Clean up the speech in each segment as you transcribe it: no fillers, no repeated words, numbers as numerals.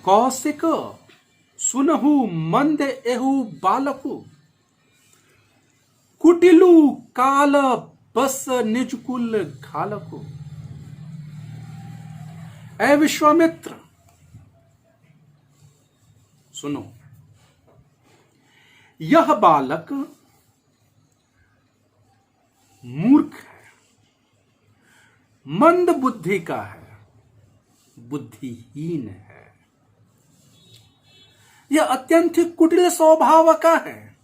कौशिक सुनहु मंद एहु बालकु, कुटिलु काल बस निज कुल घालकु। ऐ विश्वामित्र सुनो, यह बालक मूर्ख है, मंद बुद्धि का है, बुद्धिहीन है। यह अत्यंत कुटिल स्वभाव का है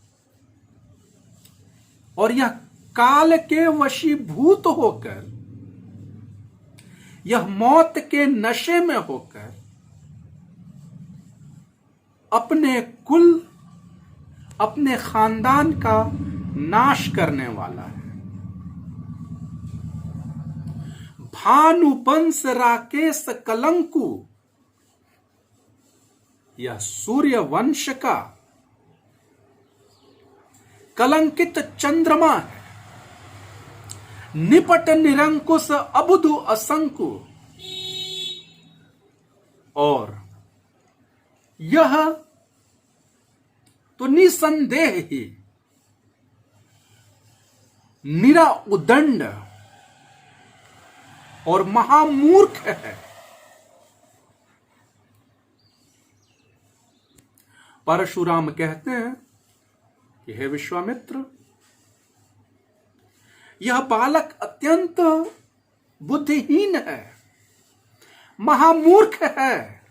और यह काल के वशीभूत होकर, यह मौत के नशे में होकर अपने कुल, अपने खानदान का नाश करने वाला है। भानुवंश राकेश कलंकु, यह सूर्य वंश का कलंकित चंद्रमा है। निपट निरंकुश अबुधु असंकु, और यह तो निसंदेह ही निरा उदंड और महामूर्ख है। परशुराम कहते हैं कि हे विश्वामित्र, यह बालक अत्यंत बुद्धिहीन है, महामूर्ख है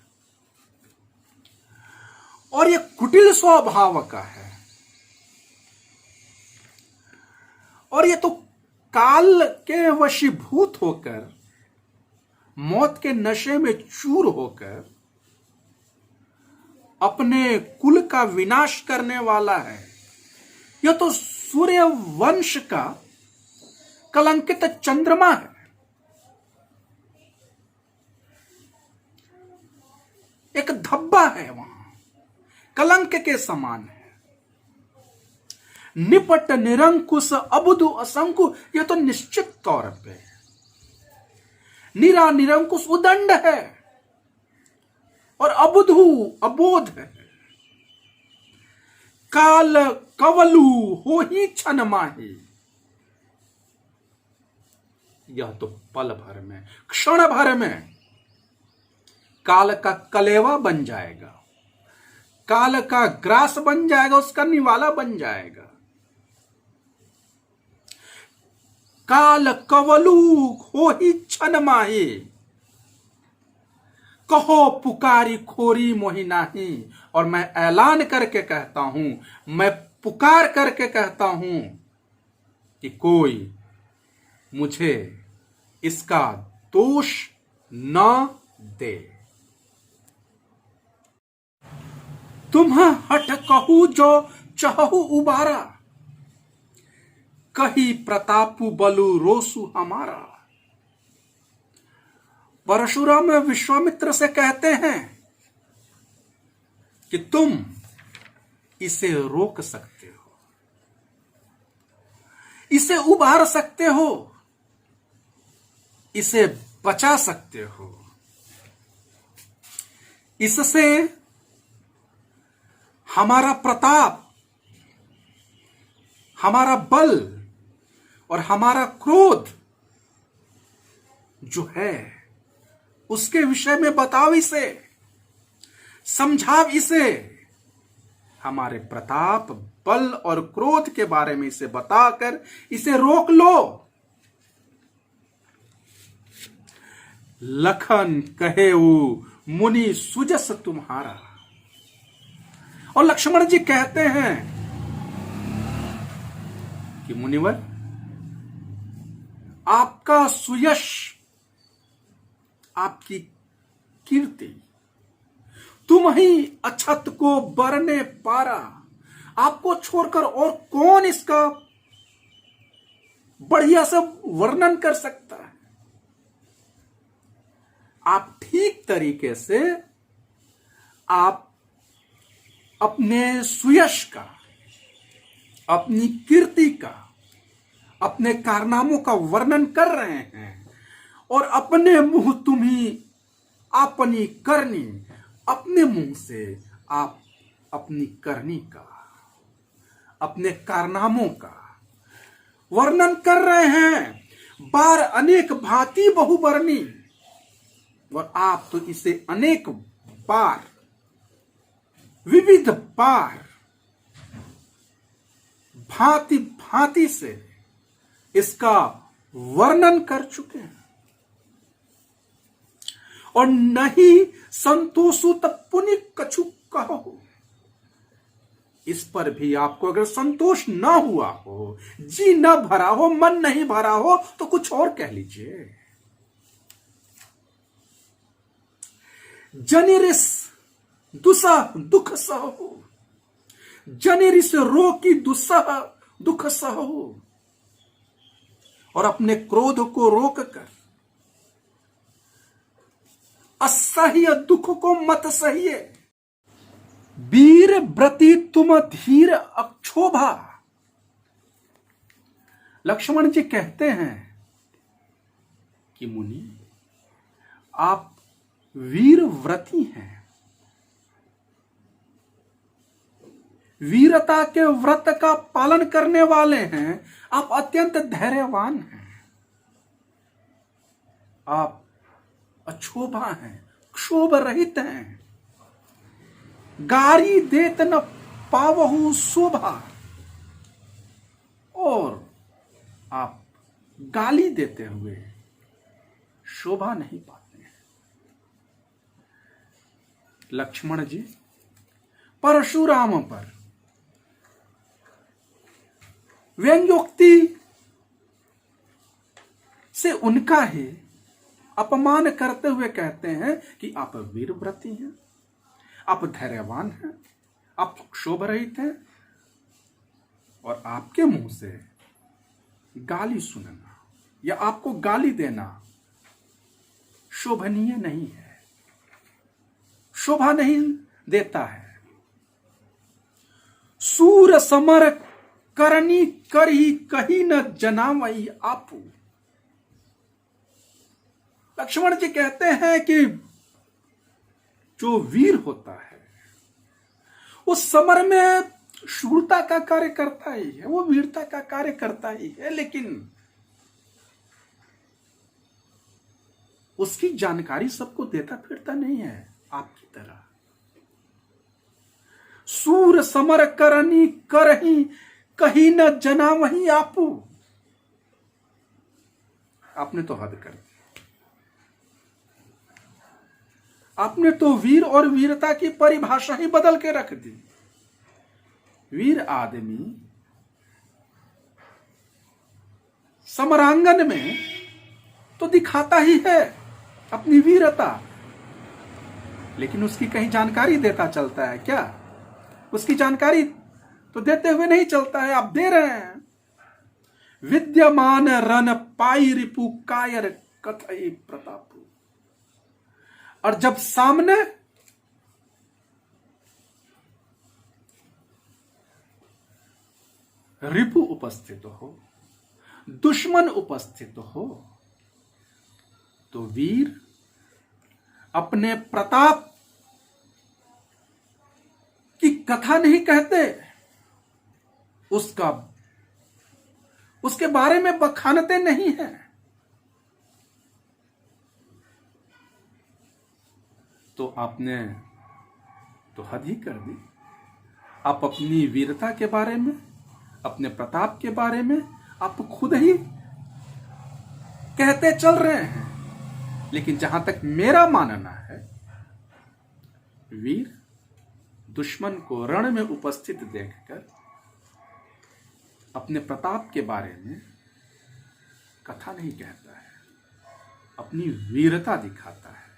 और यह कुटिल स्वभाव का है। और यह तो काल के वशीभूत होकर, मौत के नशे में चूर होकर अपने कुल का विनाश करने वाला है। यह तो सूर्य वंश का कलंकित चंद्रमा है। एक धब्बा है वहां, कलंक के समान है। निपट निरंकुश अबुधु असंकु, यह तो निश्चित तौर पे निरा निरंकुश उदंड है और अबुधु अबोध है। काल कवलु हो ही क्षण माही, यह तो पल भर में, क्षण भर में काल का कलेवा बन जाएगा, काल का ग्रास बन जाएगा, उसका निवाला बन जाएगा। काल कवलु हो ही क्षण माही, कहो पुकारी खोरी मोहि नाही। और मैं ऐलान करके कहता हूं, मैं पुकार करके कहता हूं कि कोई मुझे इसका दोष न दे। तुम हठ कहू जो चहु उबारा, कही प्रतापु बलु रोसु हमारा। परशुराम विश्वामित्र से कहते हैं कि तुम इसे रोक सकते हो, इसे उबार सकते हो, इसे बचा सकते हो। इससे हमारा प्रताप, हमारा बल और हमारा क्रोध जो है, उसके विषय में बताओ, इसे समझाओ, इसे हमारे प्रताप, बल और क्रोध के बारे में इसे बताकर इसे रोक लो। लखन कहे मुनि सुजस तुम्हारा। और लक्ष्मण जी कहते हैं कि मुनिवर, आपका सुयश, आपकी कीर्ति, तुम ही अछत को बरने पारा। आपको छोड़कर और कौन इसका बढ़िया से वर्णन कर सकता है। आप ठीक तरीके से आप अपने सुयश का, अपनी कीर्ति का, अपने कारनामों का वर्णन कर रहे हैं और अपने मुंह तुम्ही अपनी करनी, अपने मुंह से आप अपनी करनी का, अपने कारनामों का वर्णन कर रहे हैं। बार अनेक भांति बहुवर्णी, और आप तो इसे अनेक बार, विविध बार, भांति भांति से इसका वर्णन कर चुके हैं। और नहीं संतोषु तब पुनि कछु कहो। इस पर भी आपको अगर संतोष ना हुआ हो, जी न भरा हो, मन नहीं भरा हो, तो कुछ और कह लीजिए। जनिरिस दुसह दुख सहो, जनिरिस रोकी दुसह दुख सहो। और अपने क्रोध को रोक कर असह्य दुख को मत सहिए। वीर व्रति तुम धीर अक्षोभा। लक्ष्मण जी कहते हैं कि मुनि, आप वीर व्रती हैं, वीरता के व्रत का पालन करने वाले हैं, आप अत्यंत धैर्यवान हैं, आप अक्षोभा हैं, क्षोभ रहित हैं। गारी देत न पावहु शोभा। और आप गाली देते हुए शोभा नहीं पाते हैं। लक्ष्मण जी परशुराम पर व्यंग्योक्ति से उनका ही अपमान करते हुए कहते हैं कि आप वीरव्रती हैं, आप धैर्यवान हैं, आप क्षोभ रहित हैं, और आपके मुंह से गाली सुनना या आपको गाली देना शोभनीय नहीं है, शोभा नहीं देता है। सूर समर करनी करही कही न जनावई आपू। लक्ष्मण जी कहते हैं कि जो वीर होता है उस समर में शूरता का कार्य करता ही है, वो वीरता का कार्य करता ही है, लेकिन उसकी जानकारी सबको देता फिरता नहीं है आपकी तरह। सूर समर करनी करही कहीं न जना वही आपू। आपने तो हद कर दी, आपने तो वीर और वीरता की परिभाषा ही बदल के रख दी। वीर आदमी समरांगन में तो दिखाता ही है अपनी वीरता, लेकिन उसकी कहीं जानकारी देता चलता है क्या? उसकी जानकारी तो देते हुए नहीं चलता है, आप दे रहे हैं। विद्यमान रन पाई रिपु कायर कथई प्रतापु। और जब सामने रिपु उपस्थित हो, दुश्मन उपस्थित हो, तो वीर अपने प्रताप की कथा नहीं कहते, उसके बारे में बखानते नहीं हैं। तो आपने तो हद ही कर दी। आप अपनी वीरता के बारे में, अपने प्रताप के बारे में आप खुद ही कहते चल रहे हैं, लेकिन जहां तक मेरा मानना है, वीर दुश्मन को रण में उपस्थित देखकर अपने प्रताप के बारे में कथा नहीं कहता है, अपनी वीरता दिखाता है।